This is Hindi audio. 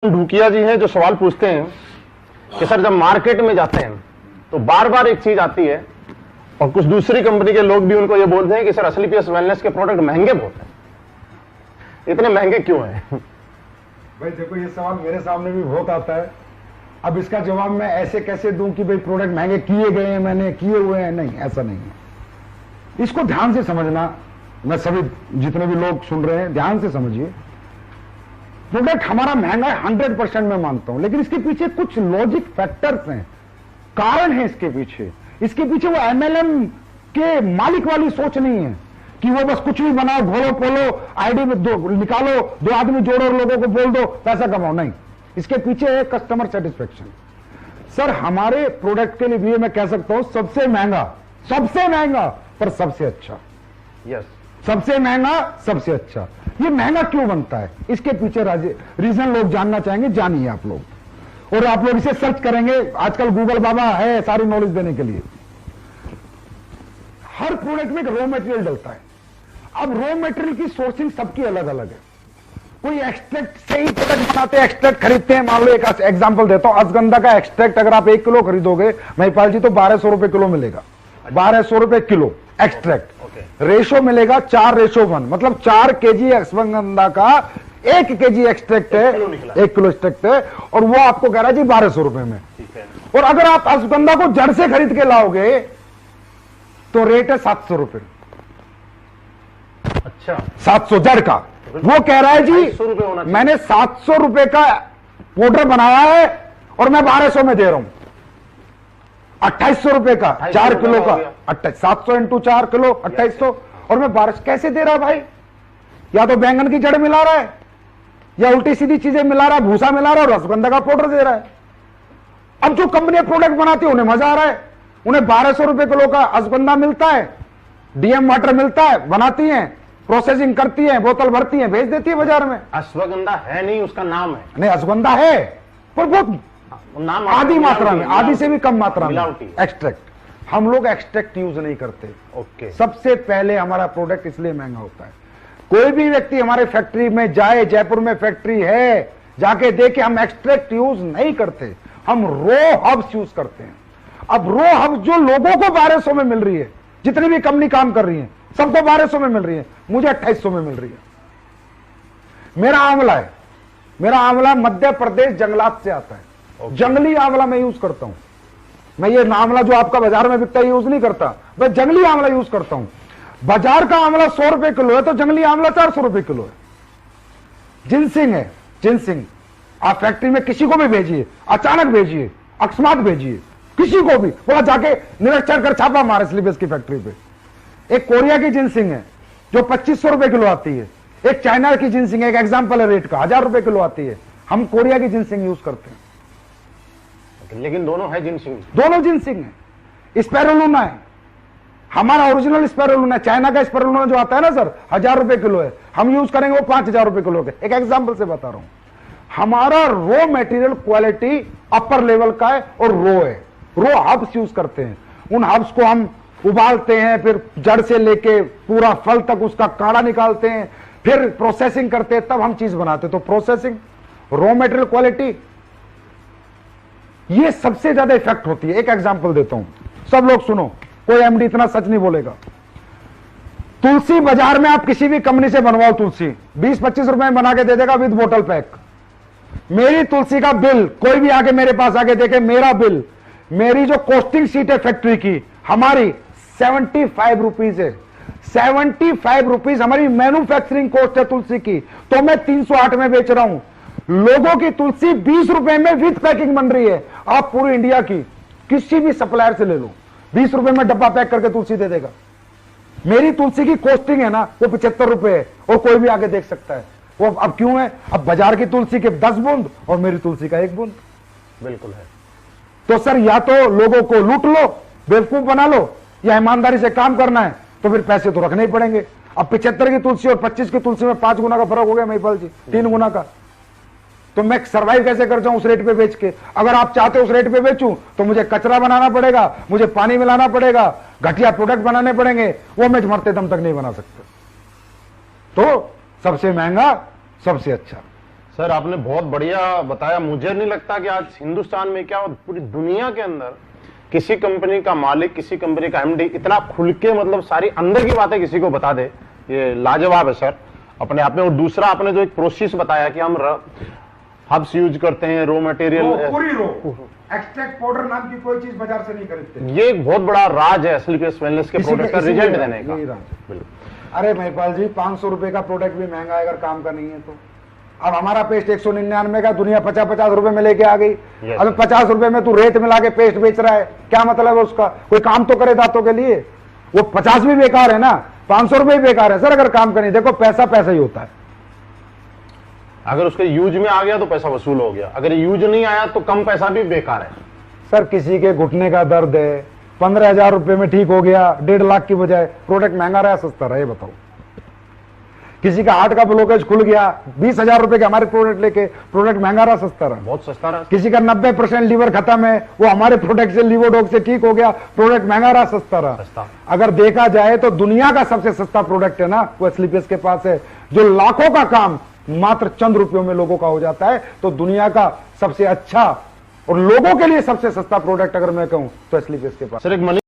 ढूकिया जी हैं जो सवाल पूछते हैं कि सर जब मार्केट में जाते हैं तो बार बार एक चीज आती है और कुछ दूसरी कंपनी के लोग भी उनको ये बोलते हैं कि सर असलीपीएस वेलनेस के प्रोडक्ट महंगे बहुत हैं, इतने महंगे क्यों हैं? भाई देखो, ये सवाल मेरे सामने भी बहुत आता है। अब इसका जवाब मैं ऐसे कैसे दूं कि भाई प्रोडक्ट महंगे किए गए हैं, मैंने किए हुए हैं? नहीं, ऐसा नहीं है। इसको ध्यान से समझना। मैं सभी जितने भी लोग सुन रहे हैं ध्यान से समझिए। प्रोडक्ट हमारा महंगा है 100% मैं मानता हूं, लेकिन इसके पीछे कुछ लॉजिक फैक्टर्स हैं, कारण है इसके पीछे। इसके पीछे वो एमएलएम के मालिक वाली सोच नहीं है कि वो बस कुछ भी बनाओ, घोलो पोलो, आईडी में दो निकालो, दो आदमी जोड़ो और लोगों को बोल दो पैसा कमाओ। नहीं, इसके पीछे है कस्टमर सेटिस्फेक्शन। सर हमारे प्रोडक्ट के लिए मैं कह सकता हूं सबसे महंगा पर सबसे अच्छा। यस, सबसे महंगा सबसे अच्छा। ये महंगा क्यों बनता है, इसके पीछे रीजन लोग जानना चाहेंगे। जानिए आप लोग, और आप लोग इसे सर्च करेंगे। आजकल गूगल बाबा है सारी नॉलेज देने के लिए। हर प्रोडक्ट में एक रॉ मटेरियल डलता है। अब रॉ मटेरियल की सोर्सिंग सबकी अलग अलग है। कोई एक्सट्रैक्ट से ही प्रोडक्ट बनाते हैं, एक्सट्रैक्ट खरीदते हैं। मान लो एक एग्जांपल देता हूं, अश्वगंधा का एक्सट्रैक्ट अगर आप 1 किलो खरीदोगे महिपाल जी तो 1200 रुपए किलो मिलेगा। 1200 रुपए किलो एक्सट्रैक्ट। रेशो मिलेगा 4:1, मतलब 4 केजी अश्वगंधा का 1 केजी एक्सट्रैक्ट है, 1 किलो एक्सट्रैक्ट है, और वो आपको कह रहा है जी 1200 रुपए में। और अगर आप अश्वगंधा को जड़ से खरीद के लाओगे तो रेट है 700 रुपए। अच्छा, 700 जड़ का। वो कह रहा है जी मैंने 700 रुपए का पाउडर बनाया है और मैं 1200 में दे रहा हूं। 2800 रुपए का 4 किलो का, 700 इंटू 4 किलो 2800, और मैं 1200 कैसे दे रहा भाई? या तो बैंगन की जड़ मिला रहा है, या उल्टी सीधी चीजें मिला रहा है, भूसा मिला रहा है, और अश्वगंधा का पाउडर दे रहा है। अब जो कंपनी प्रोडक्ट बनाती है उन्हें मजा आ रहा है, उन्हें 1200 रुपए किलो का अश्वगंधा मिलता है, डीएम वाटर मिलता है, बनाती है, प्रोसेसिंग करती है, बोतल भरती है, भेज देती है बाजार में। अश्वगंधा है नहीं, उसका नाम है। नहीं, अश्वगंधा है पर बहुत नाम आधी मात्रा में, आधी से भी कम मात्रा में मिलावटी एक्सट्रैक्ट। हम लोग एक्सट्रैक्ट यूज नहीं करते। ओके। सबसे पहले हमारा प्रोडक्ट इसलिए महंगा होता है। कोई भी व्यक्ति हमारे फैक्ट्री में जाए, जयपुर में फैक्ट्री है, जाके देखे, हम एक्सट्रैक्ट यूज नहीं करते, हम रॉ हब्स यूज करते हैं। अब रॉ हब्स जो लोगों को 1200 में मिल रही है, जितनी भी कंपनी काम कर रही है सबको 1200 में मिल रही है, मुझे 2800 में मिल रही है। मेरा आंवला है, मेरा आंवला मध्य प्रदेश जंगलात से आता है। जंगली आंवला मैं यूज करता हूं। मैं ये आंवला जो आपका बाजार में बिकता है यूज नहीं करता, मैं जंगली आंवला यूज करता हूं। बाजार का आंवला 100 रुपए किलो है तो जंगली आंवला 400 रुपए किलो है। जिनसिंग है, जिनसिंग आप फैक्ट्री में किसी को भी भेजिए, अचानक भेजिए, अकस्मात भेजिए, किसी को भी बोला जाके निरीक्षण कर छापा मारे स्लीपेस की फैक्ट्री पे। एक कोरिया की जिनसिंग है जो 2500 रुपए किलो आती है, एक चाइना की जिनसिंग है, एक एग्जाम्पल है रेट का, 1000 रुपए किलो आती है। हम कोरिया की जिनसिंग यूज करते हैं, लेकिन दोनों है जिनसिंग, दोनों जिनसिंग है। स्पेरुलिना है, हमारा ओरिजिनल स्पेरुलिना। चाइना का स्पेरुलिना जो आता है ना सर, 1000 रुपए किलो है, हम यूज करेंगे वो 5000 रुपए किलो के। एक एग्जांपल से बता रहा हूं। हमारा raw material quality upper level का है और रॉ है। रॉ हब्स यूज करते हैं, उन हब्स को हम उबालते हैं, फिर जड़ से लेके पूरा फल तक उसका काढ़ा निकालते हैं, फिर प्रोसेसिंग करते हैं, तब हम चीज बनाते हैं। तो प्रोसेसिंग, रॉ मटेरियल क्वालिटी, ये सबसे ज्यादा इफेक्ट होती है। एक एग्जांपल देता हूं, सब लोग सुनो, कोई एमडी इतना सच नहीं बोलेगा। तुलसी बाजार में आप किसी भी कंपनी से बनवाओ, तुलसी 20-25 रुपए में बना के दे देगा विद बोतल पैक। मेरी तुलसी का बिल, कोई भी आके मेरे पास आके देखे, मेरा बिल, मेरी जो कॉस्टिंग शीट है फैक्ट्री की, हमारी 75 रुपीज है। 75 रुपीज हमारी मैन्युफैक्चरिंग कॉस्ट है तुलसी की, तो मैं 308 में बेच रहा हूं। लोगों की तुलसी 20 रुपए में विद पैकिंग बन रही है। आप पूरी इंडिया की किसी भी सप्लायर से ले लो, 20 रुपए में डब्बा पैक करके तुलसी दे देगा। मेरी तुलसी की कॉस्टिंग है ना वो 75 रुपए है, और कोई भी आगे देख सकता है वो। अब क्यों है? अब बाजार की तुलसी के 10 बूंद और मेरी तुलसी का 1 बूंद। बिल्कुल है। तो सर या तो लोगों को लूट लो, बेवकूफ बना लो, या ईमानदारी से काम करना है तो फिर पैसे तो रखने ही पड़ेंगे। अब 75 की तुलसी और 25 की तुलसी में 5 गुना का फर्क हो गया महिपाल जी, 3 गुना का। तो मैं सर्वाइव कैसे कर जाऊं उस रेट पे बेच के? अगर आप चाहते हो उस रेट पे बेचूं तो मुझे कचरा बनाना पड़ेगा, मुझे पानी मिलाना पड़ेगा, घटिया प्रोडक्ट बनाने पड़ेंगे, वो मैं मरते दम तक नहीं बना सकता। तो सबसे महंगा सबसे अच्छा। सर आपने बहुत बढ़िया बताया। मुझे नहीं लगता कि आज हिंदुस्तान में क्या और पूरी दुनिया के अंदर किसी कंपनी का मालिक, किसी कंपनी का एमडी इतना खुल के मतलब सारी अंदर की बातें किसी को बता दे, ये लाजवाब है सर अपने आप में। और दूसरा आपने जो एक प्रोसेस बताया कि हम हब्स यूज करते हैं, रॉ मटेरियल, पूरी रो एक्सट्रैक्ट पाउडर नाम की कोई चीज बाजार से नहीं खरीदते। ये एक बहुत बड़ा राज है एसलीपीएस वेलनेस के प्रोडक्ट का रिजल्ट देने का। बिल्कुल। अरे महिपाल जी 500 रुपए का प्रोडक्ट भी महंगा है अगर काम का नहीं है तो। अब हमारा पेस्ट 199 का दुनिया 50-50 रुपए में लेके आ गई। अब 50 रुपए में तू रेत मिला के पेस्ट बेच रहा है, क्या मतलब है उसका? कोई काम तो करे दांतों के लिए। वो 50 भी बेकार है ना, 500 रुपए भी बेकार है सर अगर काम का नहीं। देखो पैसा पैसा ही होता है। अगर उसके यूज में आ गया तो पैसा वसूल हो गया, अगर यूज नहीं आया तो कम पैसा भी बेकार है। सर किसी के घुटने का दर्द है 15,000 रुपए में ठीक हो गया, 1.5 लाख की बजाय, प्रोडक्ट महंगा रहा सस्ता रहा, ये बताओ। किसी का हार्ट का ब्लॉकेज खुल गया 20,000 रुपए के हमारे प्रोडक्ट लेके, प्रोडक्ट महंगा रहा सस्ता रहा, बहुत सस्ता रहा। किसी का 90% लीवर खत्म है वो हमारे प्रोडक्ट से लीवोडॉग से ठीक हो गया, प्रोडक्ट महंगा रहा सस्ता रहा। अगर देखा जाए तो दुनिया का सबसे सस्ता प्रोडक्ट है ना वो एसलीपीएस के पास है, जो लाखों का काम मात्र चंद रुपयों में लोगों का हो जाता है। तो दुनिया का सबसे अच्छा और लोगों के लिए सबसे सस्ता प्रोडक्ट अगर मैं कहूं तो एसलीपीएस के पास। सर एक